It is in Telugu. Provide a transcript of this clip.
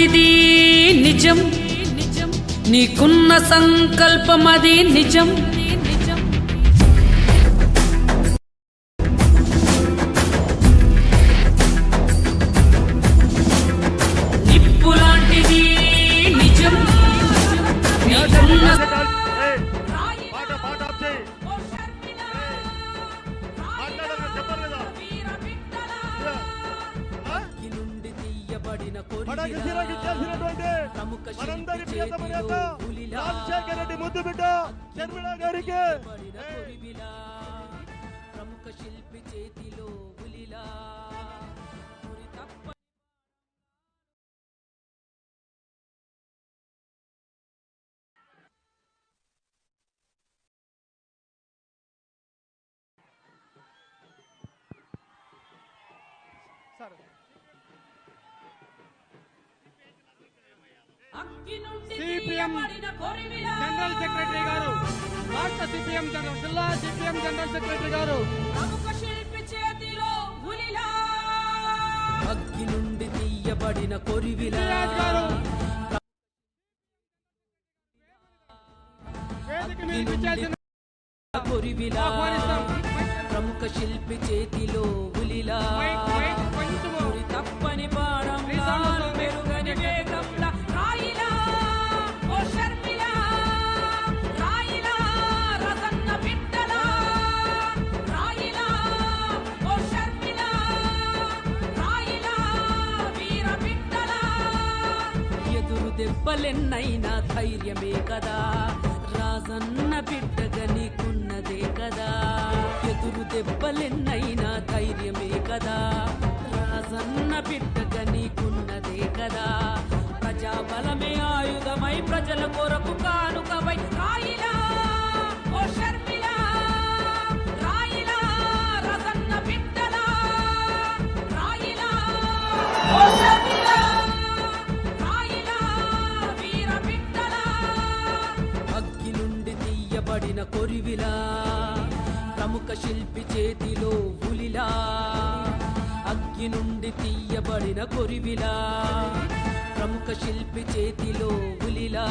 లాంటిది నిజం, నీకున్న సంకల్పమది నిజం. నిప్పు లాంటిది నిజం, నీకున్న మనందరి ప్రియతమ నేత రాజశేఖర రెడ్డి ముద్దు బిడ్డ షర్మిల గారికి ప్రముఖ శిల్పి చేతిలో ఉలిలా సిపిఎం జనరల్ సెక్రటరీ గారు, రాష్ట్ర సిపిఎం జిల్లా సిపిఎం జనరల్ సెక్రటరీ గారు, ప్రముఖ శిల్పి చేతిలో ఉలిలా అగ్గి నుండి తీయబడిన కొరివిలా గారు వేదిక మీద చేసిన కొరివిలా ప్రముఖ శిల్పి చేతిలో ఉలిలా తప్పని పాడం మెరుగని వేగంలా రాయిలా ఓ షర్మిల రాయిలా రసన్న బిడ్డలా రాయిలా ఓ షర్మిల రాయిలా వీర బిడ్డలా ఎదురు దెబ్బలెన్నైనా ధైర్యమే కదా రాజన్న బిడ్డగా నీకున్నదే కదా ఎదురు దెబ్బలెన్నైనా ధైర్యమే కదా రాజన్న బిడ్డగా నీకున్నదే కదా ప్రజాబలమే ఆయుధమై ప్రజల కొరకు కానుకవై రాయిలా ఓ షర్మిల రాయిలా రసన్న బిడ్డలా రాయిలా ఓ షర్మిల రాయిలా వీర బిడ్డలా అగ్గి నుండి తీయబడిన కొరివిలా ప్రముఖ శిల్పి చేతిలో ఉలిలా అగ్గి నుండి తీయబడిన కొరివిలా ప్రముఖ శిల్పి చేతిలో ఉలిలా